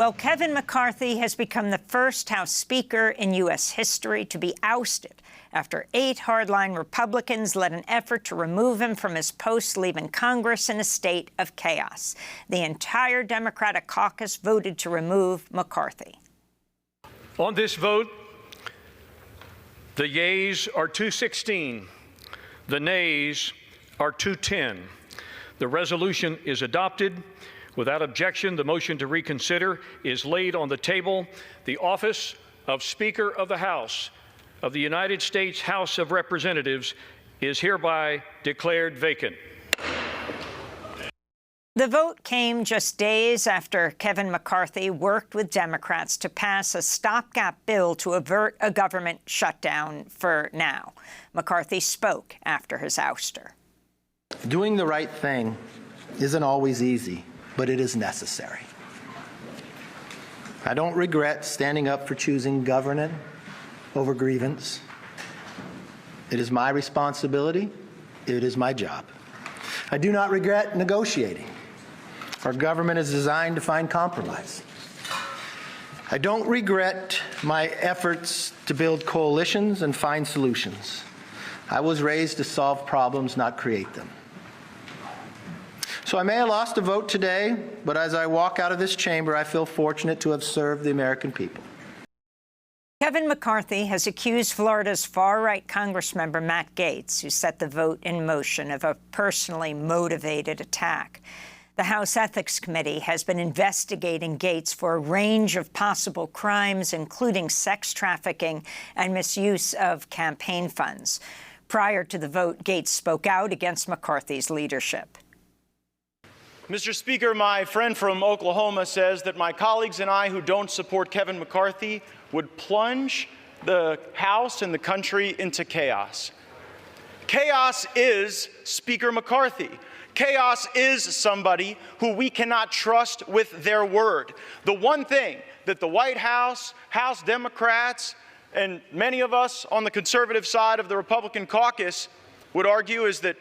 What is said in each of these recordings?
Well, Kevin McCarthy has become the first House Speaker in U.S. history to be ousted after 8 hardline Republicans led an effort to remove him from his post, leaving Congress in a state of chaos. The entire Democratic caucus voted to remove McCarthy. On this vote, the yeas are 216, the nays are 210. The resolution is adopted. Without objection, the motion to reconsider is laid on the table. The office of Speaker of the House of the United States House of Representatives is hereby declared vacant. The vote came just days after Kevin McCarthy worked with Democrats to pass a stopgap bill to avert a government shutdown for now. McCarthy spoke after his ouster. Doing the right thing isn't always easy, but it is necessary. I don't regret standing up for choosing governance over grievance. It is my responsibility. It is my job. I do not regret negotiating. Our government is designed to find compromise. I don't regret my efforts to build coalitions and find solutions. I was raised to solve problems, not create them. So I may have lost a vote today, but as I walk out of this chamber, I feel fortunate to have served the American people. Kevin McCarthy has accused Florida's far-right Congressmember Matt Gaetz, who set the vote in motion, of a personally motivated attack. The House Ethics Committee has been investigating Gaetz for a range of possible crimes, including sex trafficking and misuse of campaign funds. Prior to the vote, Gaetz spoke out against McCarthy's leadership. Mr. Speaker, my friend from Oklahoma says that my colleagues and I who don't support Kevin McCarthy would plunge the House and the country into chaos. Chaos is Speaker McCarthy. Chaos is somebody who we cannot trust with their word. The one thing that the White House, House Democrats, and many of us on the conservative side of the Republican caucus would argue is that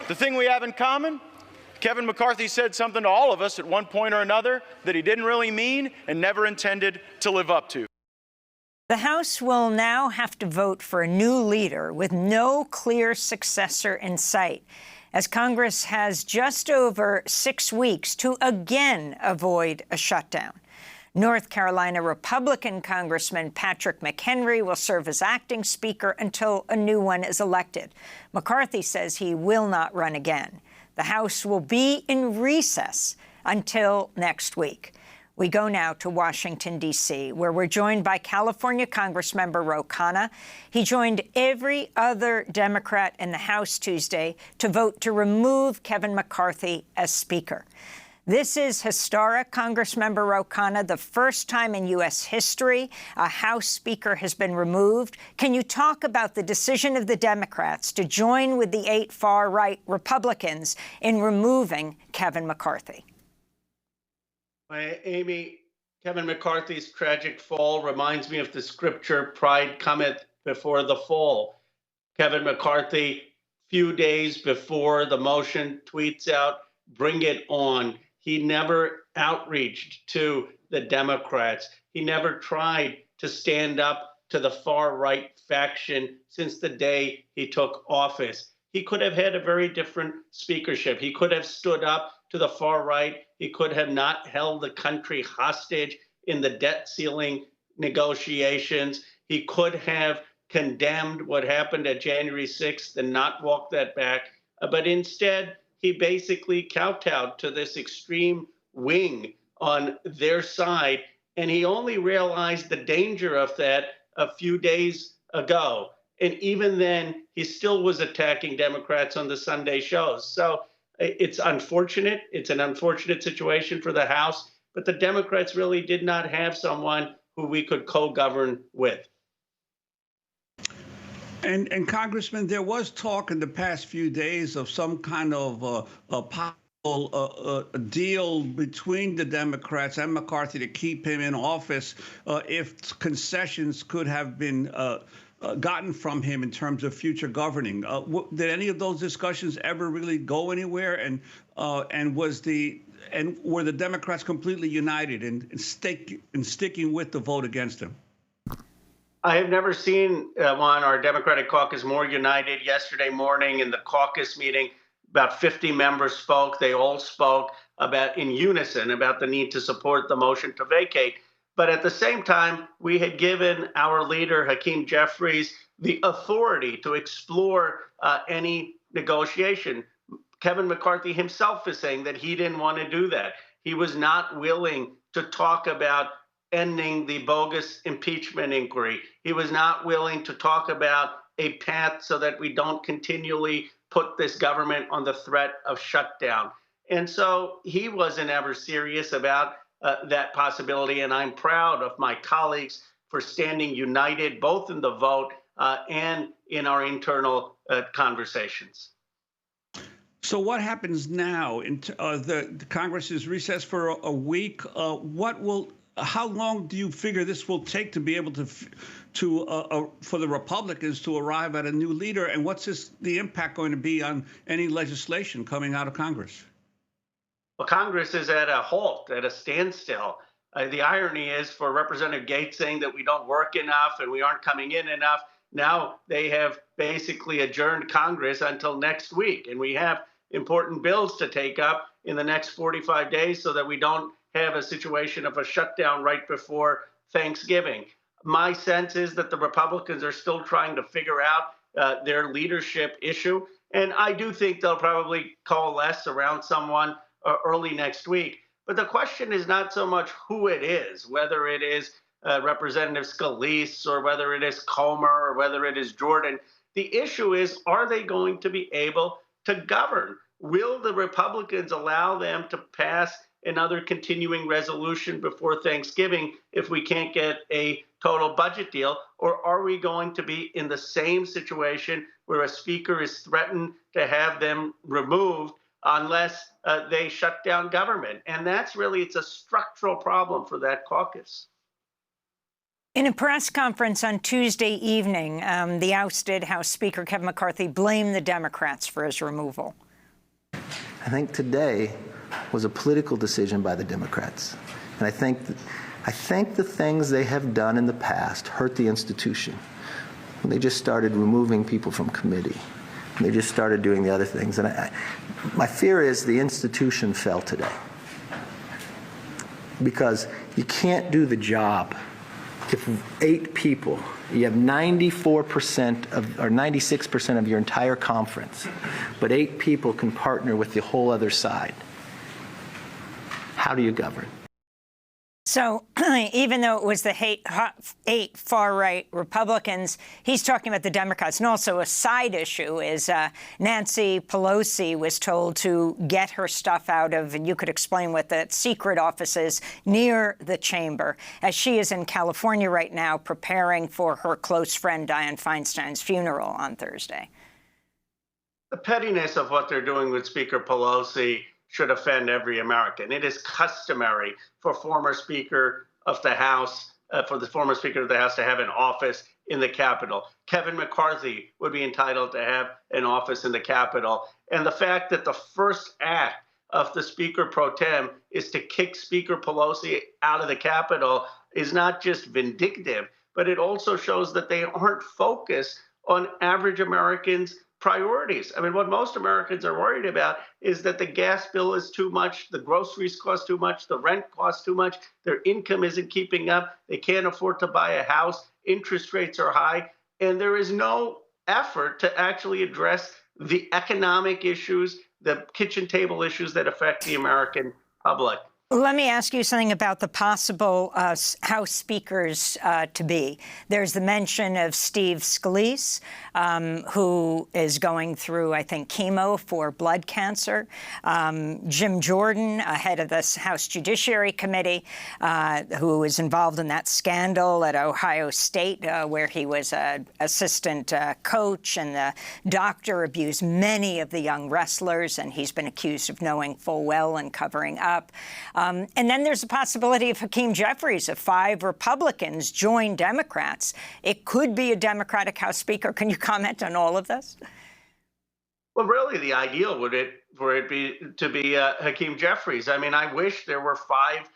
the thing we have in common, Kevin McCarthy said something to all of us at one point or another that he didn't really mean and never intended to live up to. The House will now have to vote for a new leader with no clear successor in sight, as Congress has just over 6 weeks to again avoid a shutdown. North Carolina Republican Congressman Patrick McHenry will serve as acting Speaker until a new one is elected. McCarthy says he will not run again. The House will be in recess until next week. We go now to Washington, D.C., where we're joined by California Congressmember Ro Khanna. He joined every other Democrat in the House Tuesday to vote to remove Kevin McCarthy as Speaker. This is historic, Congressmember Ro Khanna, the first time in U.S. history a House Speaker has been removed. Can you talk about the decision of the Democrats to join with the 8 far-right Republicans in removing Kevin McCarthy? Amy, Kevin McCarthy's tragic fall reminds me of the scripture, "Pride cometh before the fall." Kevin McCarthy, few days before the motion, tweets out, "Bring it on." He never outreached to the Democrats. He never tried to stand up to the far-right faction since the day he took office. He could have had a very different speakership. He could have stood up to the far right. He could have not held the country hostage in the debt ceiling negotiations. He could have condemned what happened at January 6th and not walked that back. But instead, he basically kowtowed to this extreme wing on their side. And he only realized the danger of that a few days ago. And even then, he still was attacking Democrats on the Sunday shows. So it's unfortunate. It's an unfortunate situation for the House. But the Democrats really did not have someone who we could co-govern with. And Congressman, there was talk in the past few days of some kind of a possible deal between the Democrats and McCarthy to keep him in office if concessions could have been gotten from him in terms of future governing. Did any of those discussions ever really go anywhere? And was the and were the Democrats completely united in sticking with the vote against him? I have never seen our Democratic caucus more united. Yesterday morning in the caucus meeting, about 50 members spoke. They all spoke in unison about the need to support the motion to vacate. But at the same time, we had given our leader, Hakeem Jeffries, the authority to explore any negotiation. Kevin McCarthy himself is saying that he didn't want to do that. He was not willing to talk about ending the bogus impeachment inquiry. He was not willing to talk about a path so that we don't continually put this government on the threat of shutdown. And so he wasn't ever serious about that possibility. And I'm proud of my colleagues for standing united, both in the vote and in our internal conversations. So what happens now? The Congress is recessed for a week. How long do you figure this will take to be able for the Republicans to arrive at a new leader? And what's the impact going to be on any legislation coming out of Congress? Well, Congress is at a halt, at a standstill. The irony is for Representative Gates saying that we don't work enough and we aren't coming in enough. Now they have basically adjourned Congress until next week. And we have important bills to take up in the next 45 days so that we don't have a situation of a shutdown right before Thanksgiving. My sense is that the Republicans are still trying to figure out their leadership issue. And I do think they'll probably coalesce around someone early next week. But the question is not so much who it is, whether it is Representative Scalise or whether it is Comer or whether it is Jordan. The issue is, are they going to be able to govern? Will the Republicans allow them to pass another continuing resolution before Thanksgiving if we can't get a total budget deal? Or are we going to be in the same situation where a speaker is threatened to have them removed unless they shut down government? And that's really, it's a structural problem for that caucus. In a press conference on Tuesday evening, the ousted House Speaker Kevin McCarthy blamed the Democrats for his removal. I think today was a political decision by the Democrats. And I think the things they have done in the past hurt the institution. When they just started removing people from committee, and they just started doing the other things. And my fear is the institution fell today. Because you can't do the job if 8 people, you have 94% or 96% of your entire conference, but 8 people can partner with the whole other side. How do you govern? So even though it was the 8 far-right Republicans, he's talking about the Democrats. And also a side issue is Nancy Pelosi was told to get her stuff out of, and you could explain what the secret offices near the chamber, as she is in California right now preparing for her close friend Dianne Feinstein's funeral on Thursday. The pettiness of what they're doing with Speaker Pelosi should offend every American. It is customary for former Speaker of the House, for the former Speaker of the House to have an office in the Capitol. Kevin McCarthy would be entitled to have an office in the Capitol. And the fact that the first act of the Speaker pro tem is to kick Speaker Pelosi out of the Capitol is not just vindictive, but it also shows that they aren't focused on average Americans' priorities. I mean, what most Americans are worried about is that the gas bill is too much, the groceries cost too much, the rent costs too much, their income isn't keeping up, they can't afford to buy a house, interest rates are high, and there is no effort to actually address the economic issues, the kitchen table issues that affect the American public. Let me ask you something about the possible House speakers to be. There's the mention of Steve Scalise, who is going through, I think, chemo for blood cancer. Jim Jordan, head of the House Judiciary Committee, who was involved in that scandal at Ohio State, where he was an assistant coach, and the doctor abused many of the young wrestlers, and he's been accused of knowing full well and covering up. And then there's the possibility of Hakeem Jeffries, if 5 Republicans join Democrats. It could be a Democratic House Speaker. Can you comment on all of this? Well, really, the ideal for it to be Hakeem Jeffries. I mean, I wish there were 5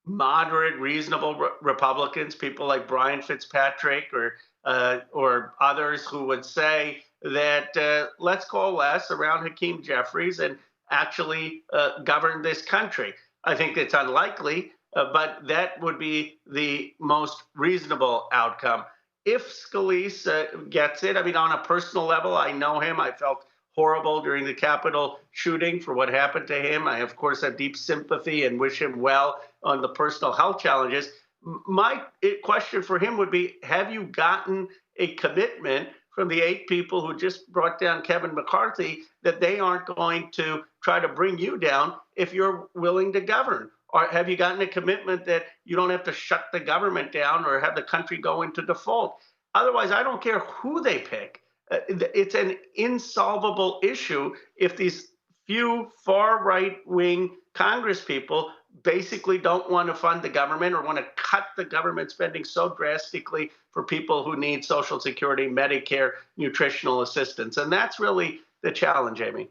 moderate, reasonable Republicans, people like Brian Fitzpatrick or others who would say that let's coalesce around Hakeem Jeffries and actually govern this country. I think it's unlikely, but that would be the most reasonable outcome. If Scalise gets it, I mean, on a personal level, I know him. I felt horrible during the Capitol shooting for what happened to him. I, of course, have deep sympathy and wish him well on the personal health challenges. My question for him would be, have you gotten a commitment from the 8 people who just brought down Kevin McCarthy that they aren't going to try to bring you down if you're willing to govern? Or have you gotten a commitment that you don't have to shut the government down or have the country go into default? Otherwise, I don't care who they pick. It's an insolvable issue if these few far right-wing Congress people basically don't want to fund the government or want to cut the government spending so drastically for people who need Social Security, Medicare, nutritional assistance. And that's really the challenge, Amy.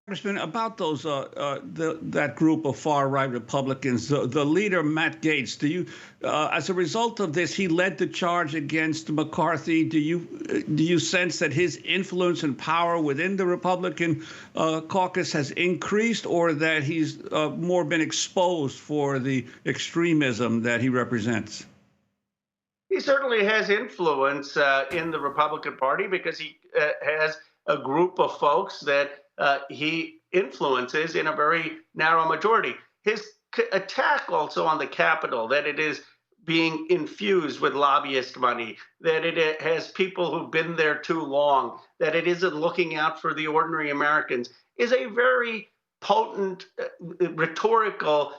Congressman, about those that group of far-right Republicans, the leader Matt Gaetz, do you, as a result of this, he led the charge against McCarthy. Do you sense that his influence and power within the Republican caucus has increased, or that he's more been exposed for the extremism that he represents? He certainly has influence in the Republican Party because he has a group of folks that he influences in a very narrow majority. His attack also on the Capitol, that it is being infused with lobbyist money, that it has people who've been there too long, that it isn't looking out for the ordinary Americans, is a very potent rhetorical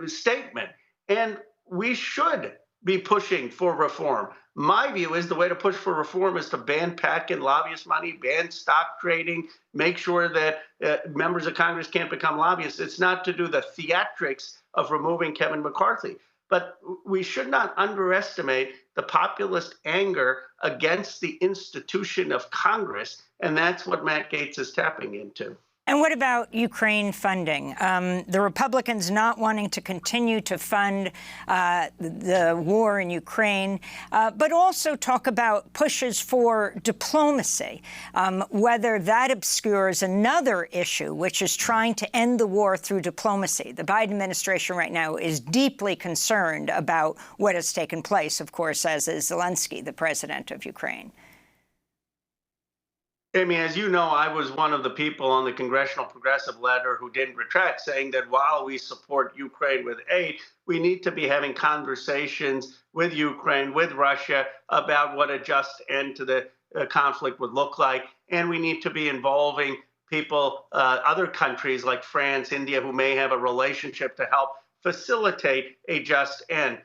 statement. And we should be pushing for reform. My view is the way to push for reform is to ban PAC and lobbyist money, ban stock trading, make sure that members of Congress can't become lobbyists. It's not to do the theatrics of removing Kevin McCarthy. But we should not underestimate the populist anger against the institution of Congress, and that's what Matt Gaetz is tapping into. And what about Ukraine funding? The Republicans not wanting to continue to fund the war in Ukraine, but also talk about pushes for diplomacy, whether that obscures another issue, which is trying to end the war through diplomacy. The Biden administration right now is deeply concerned about what has taken place, of course, as is Zelensky, the president of Ukraine. Amy, as you know, I was one of the people on the Congressional Progressive Letter who didn't retract, saying that while we support Ukraine with aid, we need to be having conversations with Ukraine, with Russia, about what a just end to the conflict would look like. And we need to be involving people, other countries like France, India, who may have a relationship to help facilitate a just end.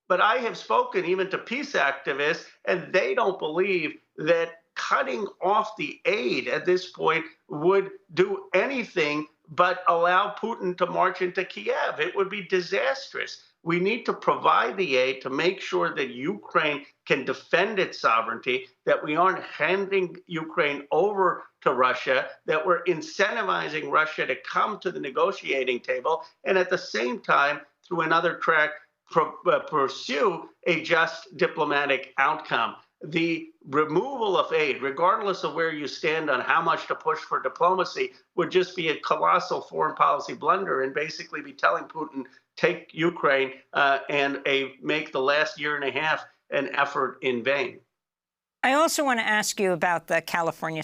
But I have spoken even to peace activists, and they don't believe that cutting off the aid at this point would do anything but allow Putin to march into Kiev. It would be disastrous. We need to provide the aid to make sure that Ukraine can defend its sovereignty, that we aren't handing Ukraine over to Russia, that we're incentivizing Russia to come to the negotiating table, and at the same time, through another track, pursue a just diplomatic outcome. The removal of aid, regardless of where you stand on how much to push for diplomacy, would just be a colossal foreign policy blunder and basically be telling Putin, take Ukraine and make the last year and a half an effort in vain. I also want to ask you about the California